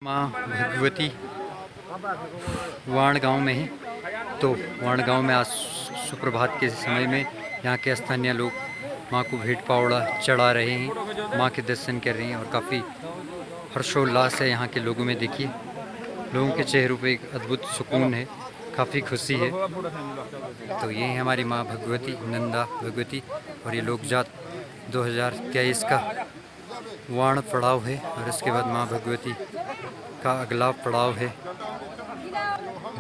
माँ भगवती वाण गांव में है। तो वाण गांव में आज सुप्रभात के समय में यहाँ के स्थानीय लोग माँ को भेंट पावड़ा चढ़ा रहे हैं, माँ के दर्शन कर रहे हैं और काफ़ी हर्षोल्लास है यहाँ के लोगों में। देखिए, लोगों के चेहरों पे एक अद्भुत सुकून है, काफ़ी खुशी है। तो ये है हमारी माँ भगवती, नंदा भगवती, और ये लोकजात 2023 का वाण पड़ाव है। और इसके बाद माँ भगवती का अगला पड़ाव है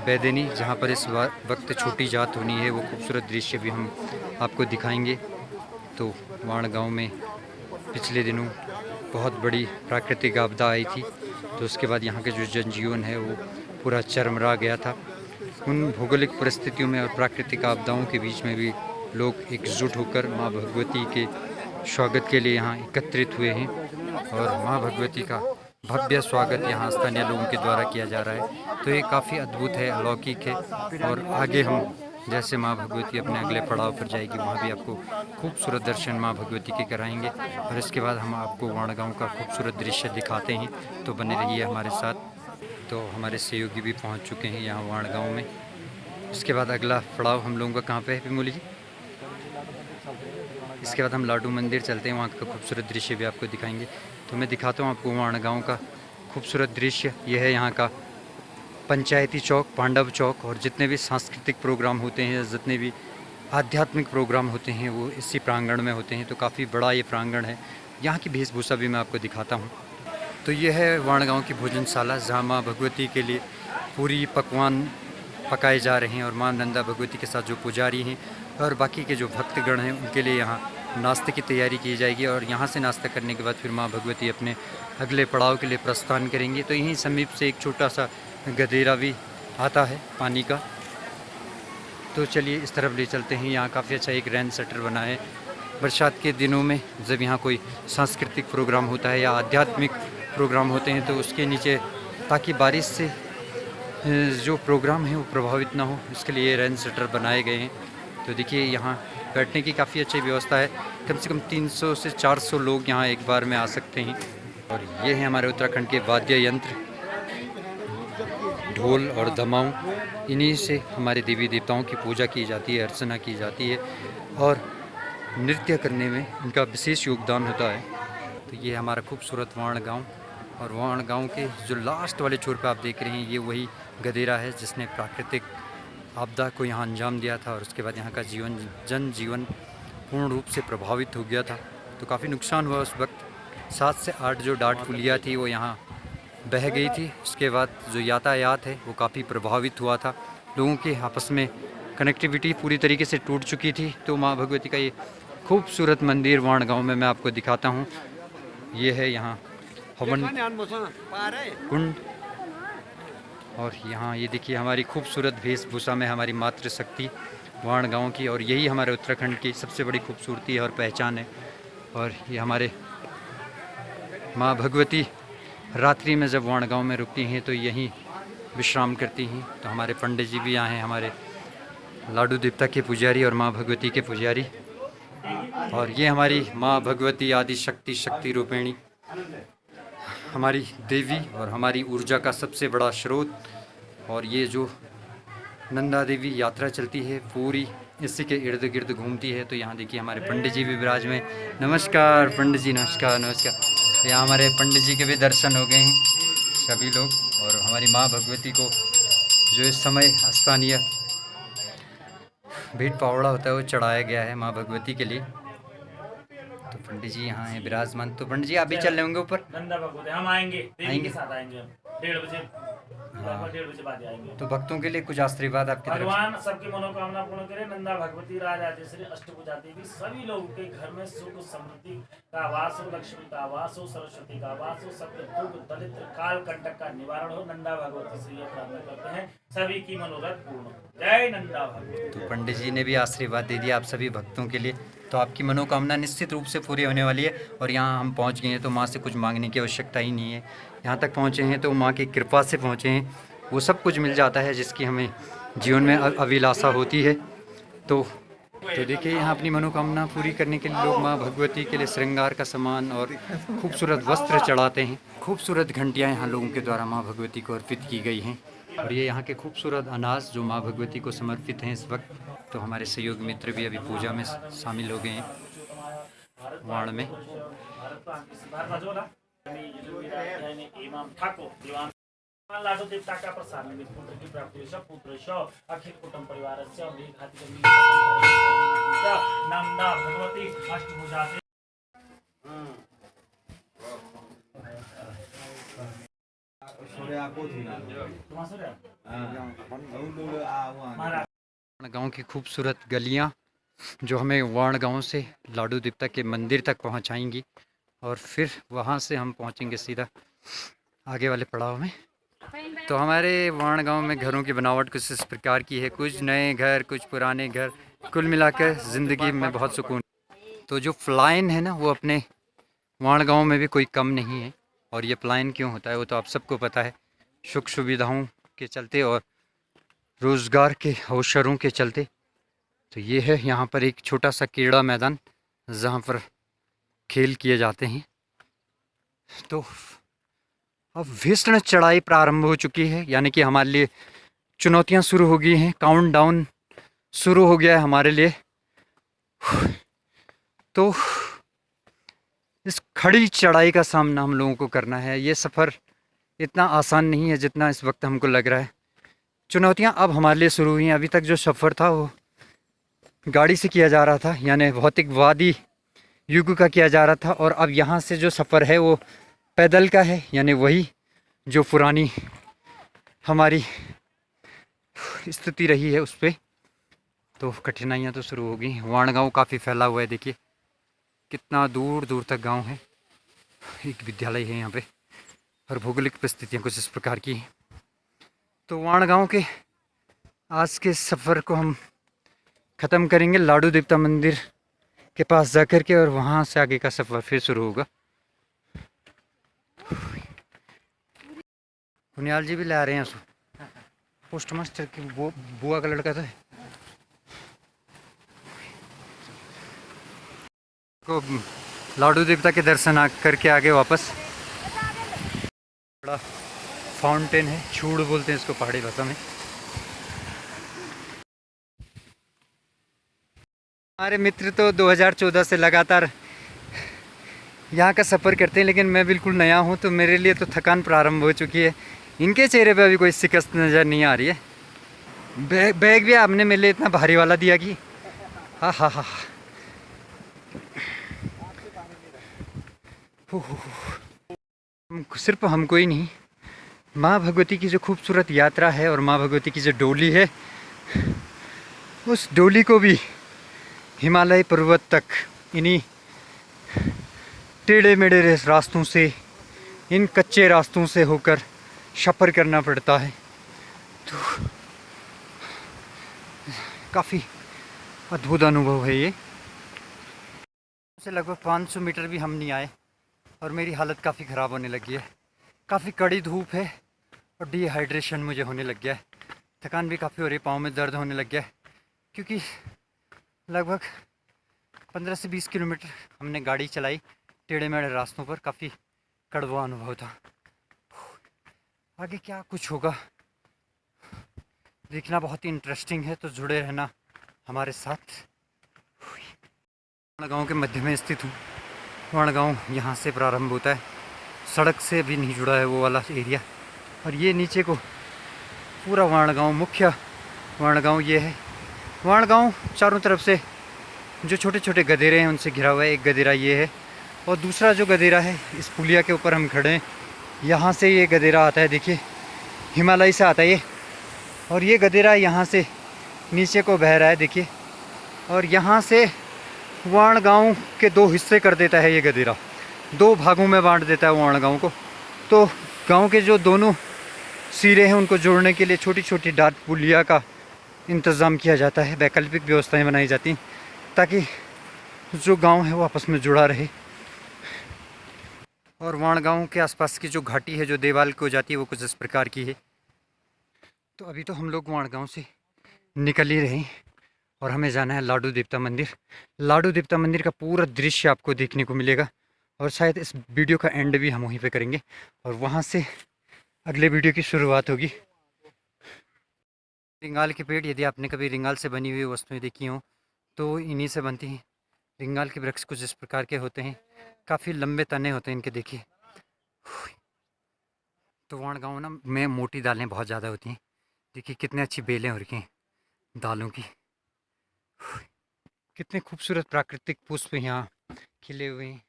बैदनी, जहाँ पर इस वक्त छोटी जात होनी है। वो खूबसूरत दृश्य भी हम आपको दिखाएंगे। तो वाण गांव में पिछले दिनों बहुत बड़ी प्राकृतिक आपदा आई थी, तो उसके बाद यहाँ के जो जनजीवन है वो पूरा चरमरा गया था। उन भौगोलिक परिस्थितियों में और प्राकृतिक आपदाओं के बीच में भी लोग एकजुट होकर माँ भगवती के स्वागत के लिए यहाँ एकत्रित हुए हैं। और माँ भगवती का भव्य स्वागत यहाँ स्थानीय लोगों के द्वारा किया जा रहा है। तो ये काफ़ी अद्भुत है, अलौकिक है। और आगे हम जैसे माँ भगवती अपने अगले पड़ाव पर जाएगी, वहाँ भी आपको खूबसूरत दर्शन माँ भगवती के कराएंगे। और इसके बाद हम आपको वाण गाँव का खूबसूरत दृश्य दिखाते हैं, तो बने रहिए हमारे साथ। तो हमारे सहयोगी भी पहुँच चुके हैं यहाँ वाण गाँव में। इसके बाद अगला पड़ाव हम लोगों का कहाँ पे है पिमोली जी? इसके बाद हम लाडू मंदिर चलते हैं, वहाँ का खूबसूरत दृश्य भी आपको दिखाएंगे। तो मैं दिखाता हूँ आपको वाण गाँव का खूबसूरत दृश्य। यह है यहाँ का पंचायती चौक, पांडव चौक। और जितने भी सांस्कृतिक प्रोग्राम होते हैं, जितने भी आध्यात्मिक प्रोग्राम होते हैं, वो इसी प्रांगण में होते हैं। तो काफ़ी बड़ा ये प्रांगण है। यहाँ की वेशभूषा भी मैं आपको दिखाता हूँ। तो ये है वाण गाँव की भोजनशाला, जहाँ माँ भगवती के लिए पूरी पकवान पकाए जा रहे हैं। और माँ नंदा भगवती के साथ जो पुजारी हैं और बाकी के जो भक्तगण हैं, उनके लिए यहाँ नाश्ते की तैयारी की जाएगी। और यहाँ से नाश्ता करने के बाद फिर माँ भगवती अपने अगले पड़ाव के लिए प्रस्थान करेंगी। तो यहीं समीप से एक छोटा सा गदेरा भी आता है पानी का। तो चलिए इस तरफ ले चलते हैं। यहाँ काफ़ी अच्छा एक रेन शटर बना है। बरसात के दिनों में जब यहाँ कोई सांस्कृतिक प्रोग्राम होता है या आध्यात्मिक प्रोग्राम होते हैं, तो उसके नीचे, ताकि बारिश से जो प्रोग्राम है वो प्रभावित ना हो, इसके लिए रेन शटर बनाए गए हैं। तो देखिए, यहाँ बैठने की काफ़ी अच्छी व्यवस्था है। कम से कम 300 से 400 लोग यहाँ एक बार में आ सकते हैं। और ये है हमारे उत्तराखंड के वाद्य यंत्र, ढोल और दमाऊं। इन्हीं से हमारे देवी देवताओं की पूजा की जाती है, अर्चना की जाती है, और नृत्य करने में इनका विशेष योगदान होता है। तो ये हमारा खूबसूरत वाण गांव। और वाण गांव के जो लास्ट वाले छोर पे आप देख रहे हैं, ये वही गदेरा है जिसने प्राकृतिक आपदा को यहाँ अंजाम दिया था। और उसके बाद यहाँ का जनजीवन पूर्ण रूप से प्रभावित हो गया था। तो काफ़ी नुकसान हुआ उस वक्त। 7 से 8 जो डाट पुलिया थी वो यहाँ बह गई थी। उसके बाद जो यातायात है वो काफ़ी प्रभावित हुआ था। लोगों के आपस में कनेक्टिविटी पूरी तरीके से टूट चुकी थी। तो माँ भगवती का ये खूबसूरत मंदिर वाण गाँव में मैं आपको दिखाता हूँ। ये है यहाँ हवन कुंड। और यहाँ ये देखिए, हमारी खूबसूरत वेशभूषा में हमारी मातृशक्ति वाण गाँव की। और यही हमारे उत्तराखंड की सबसे बड़ी खूबसूरती है और पहचान है। और ये हमारे माँ भगवती रात्रि में जब वाण गाँव में रुकती हैं तो यहीं विश्राम करती हैं। तो हमारे पंडित जी भी यहाँ हैं, हमारे लाडू देवता के पुजारी और माँ भगवती के पुजारी। और ये हमारी माँ भगवती आदि शक्ति, शक्ति रूपिणी, हमारी देवी और हमारी ऊर्जा का सबसे बड़ा स्रोत। और ये जो नंदा देवी यात्रा चलती है पूरी इसी के इर्द गिर्द घूमती है। तो यहाँ देखिए, हमारे पंडित जी भी विराज में। नमस्कार पंडित जी, नमस्कार नमस्कार। तो यहाँ हमारे पंडित जी के भी दर्शन हो गए हैं सभी लोग। और हमारी माँ भगवती को जो इस समय स्थानीय भेंट पावड़ा होता है वो चढ़ाया गया है माँ भगवती के लिए। तो पंडित जी यहाँ हैं विराजमान। तो पंडित जी आप भी चल रहे होंगे ऊपर? नंदा भगवती हम आएंगे, देवी के साथ आएंगे हम 1:30 बजे। हाँ, 1:30 बजे बाद आएंगे। तो भक्तों के लिए कुछ आशीर्वाद आपकी तरफ से? भगवान सबकी मनोकामना पूर्ण करे। नंदा भगवती राजराजेश्वरी अष्टभुजा देवी सभी लोगों के घर में सुख समृद्धि का वास हो, लक्ष्मी का वास हो, सरस्वती का वास हो, सबके दुख दरिद्र काल कंटक का निवारण हो। नंदा भगवती से ये प्रार्थना करते हैं, सभी की मनोरथ पूर्ण हो। जय नंदा भगवती। तो पंडित जी ने भी आशीर्वाद दे दिया आप सभी भक्तों के लिए। तो आपकी मनोकामना निश्चित रूप से पूरी होने वाली है। और यहाँ हम पहुँच गए हैं तो माँ से कुछ मांगने की आवश्यकता ही नहीं है। यहाँ तक पहुँचे हैं तो माँ की कृपा से पहुँचे हैं। वो सब कुछ मिल जाता है जिसकी हमें जीवन में अभिलाषा होती है। तो तो देखिए यहाँ अपनी मनोकामना पूरी करने के लिए लोग माँ भगवती के लिए श्रृंगार का सामान और खूबसूरत वस्त्र चढ़ाते हैं। खूबसूरत घंटियाँ यहाँ लोगों के द्वारा माँ भगवती को अर्पित की गई हैं। और ये यहाँ के खूबसूरत अनाज जो माँ भगवती को समर्पित हैं इस वक्त। तो हमारे सहयोगी मित्र भी अभी पूजा में शामिल हो गए हैं वाण में। लाडो देवता का प्रसाद निमित्त पुत्र की प्राप्ति से पुत्र शव अखिल कुटुंब परिवार से नंदा भगवती अष्टभुजा से गांव की खूबसूरत गलियां जो हमें वाण गांव से लाडू देवता के मंदिर तक पहुंचाएंगी और फिर वहां से हम पहुंचेंगे सीधा आगे वाले पड़ाव में। तो हमारे वाण गांव में घरों की बनावट कुछ इस प्रकार की है, कुछ नए घर कुछ पुराने घर, कुल मिलाकर ज़िंदगी में बहुत सुकून। तो जो पलायन है ना वो अपने वाण गांव में भी कोई कम नहीं है। और ये पलायन क्यों होता है वो तो आप सबको पता है, सुख सुविधाओं के चलते और रोज़गार के अवसरों के चलते। तो ये है यहाँ पर एक छोटा सा क्रीड़ा मैदान जहाँ पर खेल किए जाते हैं। तो अब भीषण चढ़ाई प्रारंभ हो चुकी है, यानी कि हमारे लिए चुनौतियाँ शुरू हो गई हैं, काउंटडाउन शुरू हो गया है हमारे लिए। तो इस खड़ी चढ़ाई का सामना हम लोगों को करना है। ये सफ़र इतना आसान नहीं है जितना इस वक्त हमको लग रहा है। चुनौतियाँ अब हमारे लिए शुरू हुई हैं। अभी तक जो सफ़र था वो गाड़ी से किया जा रहा था, यानी भौतिकवादी युग का किया जा रहा था। और अब यहाँ से जो सफ़र है वो पैदल का है, यानी वही जो पुरानी हमारी स्थिति रही है उस पर। तो कठिनाइयाँ तो शुरू हो गई। वाण गाँव काफ़ी फैला हुआ है, देखिए कितना दूर दूर तक गांव है। एक विद्यालय है यहाँ पे और भौगोलिक परिस्थितियाँ कुछ इस प्रकार की हैं। तो वाण गांव के आज के सफ़र को हम ख़त्म करेंगे लाडू देवता मंदिर के पास जाकर के, और वहाँ से आगे का सफ़र फिर शुरू होगा। कुनियाल जी भी ले आ रहे हैं उसको, पोस्ट मास्टर की बुआ का लड़का तो है को लाडू देवता के दर्शन करके आगे वापस। बड़ा फाउंटेन है, छूड़ बोलते हैं इसको पहाड़ी भाषा में। हमारे मित्र तो 2014 से लगातार यहाँ का सफ़र करते हैं, लेकिन मैं बिल्कुल नया हूँ तो मेरे लिए तो थकान प्रारंभ हो चुकी है। इनके चेहरे पे अभी कोई शिकस्त नज़र नहीं आ रही है। बैग भी आपने मेरे लिए इतना भारी वाला दिया कि हाँ हाँ हाँ। सिर्फ हमको ही नहीं, माँ भगवती की जो खूबसूरत यात्रा है और माँ भगवती की जो डोली है, उस डोली को भी हिमालय पर्वत तक इन्हीं टेढ़े मेढ़े रास्तों से, इन कच्चे रास्तों से होकर सफ़र करना पड़ता है। तो काफ़ी अद्भुत अनुभव है ये। से लगभग 500 मीटर भी हम नहीं आए और मेरी हालत काफ़ी ख़राब होने लगी है। काफ़ी कड़ी धूप है और डिहाइड्रेशन मुझे होने लग गया है। थकान भी काफ़ी हो रही है, पाँव में दर्द होने लग गया है, क्योंकि लगभग 15 से 20 किलोमीटर हमने गाड़ी चलाई टेढ़े मेढ़े रास्तों पर। काफ़ी कड़वा अनुभव था। आगे क्या कुछ होगा देखना बहुत ही इंटरेस्टिंग है, तो जुड़े रहना हमारे साथ। वाण गाँव के मध्य में स्थित हूँ। वाण गाँव यहाँ से प्रारंभ होता है, सड़क से भी नहीं जुड़ा है वो वाला एरिया। और ये नीचे को पूरा वाण गाँव, मुख्य वाण गाँव ये है। वाण गाँव चारों तरफ से जो छोटे छोटे गदेरे हैं उनसे घिरा हुआ है। एक गदेरा ये है और दूसरा जो गदेरा है, इस पुलिया के ऊपर हम खड़े हैं, यहाँ से ये गदेरा आता है, देखिए हिमालय से आता है ये। और ये गदेरा यहाँ से नीचे को बह रहा है, देखिए। और यहाँ से वाण गाँव के 2 हिस्से कर देता है ये गदेरा, 2 भागों में बांट देता है वाण गाँव को। तो गाँव के जो दोनों सिरे हैं उनको जोड़ने के लिए छोटी छोटी डाट पुलिया का इंतज़ाम किया जाता है, वैकल्पिक व्यवस्थाएं बनाई जाती हैं ताकि जो गांव है वो आपस में जुड़ा रहे। और वाण गाँव के आसपास की जो घाटी है जो देवाल को जाती है वो कुछ इस प्रकार की है। तो अभी तो हम लोग वाण गाँव से निकल ही रहे हैं और हमें जाना है लाडू देवता मंदिर। लाडू देवता मंदिर का पूरा दृश्य आपको देखने को मिलेगा और शायद इस वीडियो का एंड भी हम वहीं पे करेंगे और वहाँ से अगले वीडियो की शुरुआत होगी। रिंगाल के पेड़, यदि आपने कभी रिंगाल से बनी हुई वस्तुएं देखी हों तो इन्हीं से बनती हैं। रिंगाल के वृक्ष कुछ इस प्रकार के होते हैं, काफ़ी लंबे तने होते हैं इनके, देखिए। तो वाण गाँव ना में मोटी दालें बहुत ज़्यादा होती हैं। देखिए कितनी अच्छी बेलें हो रखी हैं दालों की। कितने खूबसूरत प्राकृतिक पुष्प यहाँ खिले हुए हैं,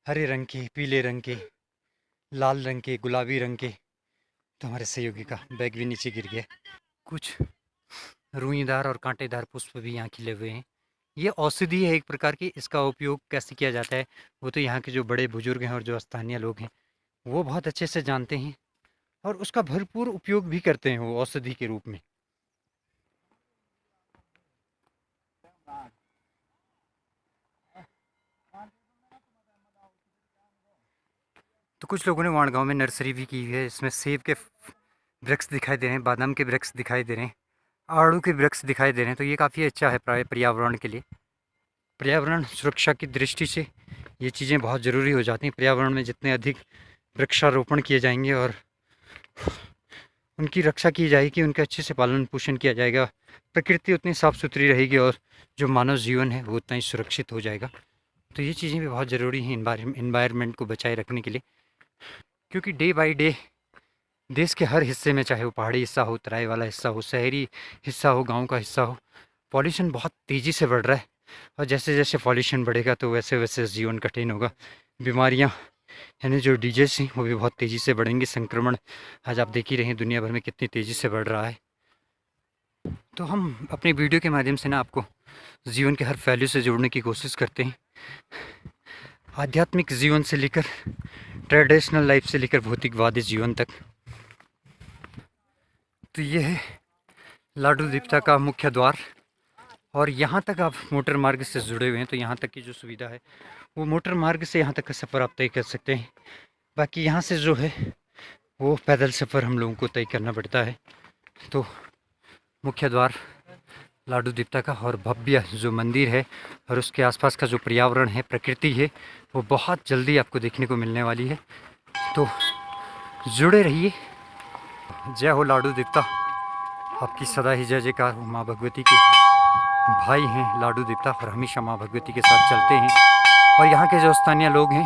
हरे रंग के, पीले रंग के, लाल रंग के, गुलाबी रंग के। तो हमारे सहयोगी का बैग भी नीचे गिर गया। कुछ रुईदार और कांटेदार पुष्प भी यहाँ खिले हुए हैं। ये औषधि है एक प्रकार की। इसका उपयोग कैसे किया जाता है वो तो यहाँ के जो बड़े बुजुर्ग हैं और जो स्थानीय लोग हैं वो बहुत अच्छे से जानते हैं और उसका भरपूर उपयोग भी करते हैं वो औषधि के रूप में। तो कुछ लोगों ने वाणगांव में नर्सरी भी की है। इसमें सेब के वृक्ष दिखाई दे रहे हैं, बादाम के वृक्ष दिखाई दे रहे हैं, आड़ू के वृक्ष दिखाई दे रहे हैं। तो ये काफ़ी अच्छा है पर्यावरण के लिए। पर्यावरण सुरक्षा की दृष्टि से ये चीज़ें बहुत ज़रूरी हो जाती हैं। पर्यावरण में जितने अधिक वृक्षारोपण किए जाएंगे और उनकी रक्षा की जाएगी, उनका अच्छे से पालन पोषण किया जाएगा, प्रकृति उतनी साफ़ सुथरी रहेगी और जो मानव जीवन है वो उतना ही सुरक्षित हो जाएगा। तो ये चीज़ें भी बहुत ज़रूरी हैं इन्वायरमेंट को बचाए रखने के लिए, क्योंकि डे बाय डे देश के हर हिस्से में, चाहे वो पहाड़ी हिस्सा हो, तराई वाला हिस्सा हो, शहरी हिस्सा हो, गांव का हिस्सा हो, पॉल्यूशन बहुत तेज़ी से बढ़ रहा है। और जैसे जैसे पॉल्यूशन बढ़ेगा तो वैसे वैसे जीवन कठिन होगा। बीमारियां यानी जो डिजीज़ हैं वो भी बहुत तेज़ी से बढ़ेंगे। संक्रमण आज आप देख ही रहे हैं दुनिया भर में कितनी तेज़ी से बढ़ रहा है। तो हम अपनी वीडियो के माध्यम से ना आपको जीवन के हर पहलू से जोड़ने की कोशिश करते हैं, आध्यात्मिक जीवन से लेकर ट्रेडिशनल लाइफ से लेकर भौतिकवादी जीवन तक। तो ये है लाडू देवता का मुख्य द्वार और यहाँ तक आप मोटर मार्ग से जुड़े हुए हैं तो यहाँ तक की जो सुविधा है वो मोटर मार्ग से यहाँ तक का सफ़र आप तय कर सकते हैं। बाकी यहाँ से जो है वो पैदल सफ़र हम लोगों को तय करना पड़ता है। तो मुख्य द्वार लाडू देवता का और भव्य जो मंदिर है और उसके आसपास का जो पर्यावरण है, प्रकृति है, वो बहुत जल्दी आपको देखने को मिलने वाली है। तो जुड़े रहिए। जय हो लाडू देवता, आपकी सदा ही जय जयकार हो। माँ भगवती के भाई हैं लाडू देवता और हमेशा माँ भगवती के साथ चलते हैं और यहाँ के जो स्थानीय लोग हैं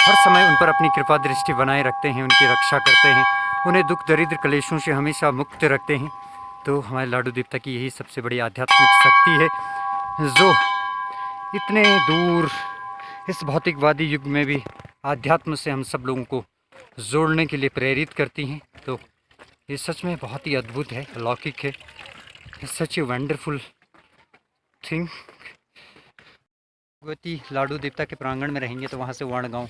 हर समय उन पर अपनी कृपा दृष्टि बनाए रखते हैं, उनकी रक्षा करते हैं, उन्हें दुख दरिद्र कलेशों से हमेशा मुक्त रखते हैं। तो हमारे लाडू देवता की यही सबसे बड़ी आध्यात्मिक शक्ति है जो इतने दूर इस भौतिकवादी युग में भी आध्यात्म से हम सब लोगों को जोड़ने के लिए प्रेरित करती हैं। तो ये सच में बहुत ही अद्भुत है, अलौकिक है, सच ए वंडरफुल थिंग। भगवती लाडू देवता के प्रांगण में रहेंगे तो वहाँ से वाणगांव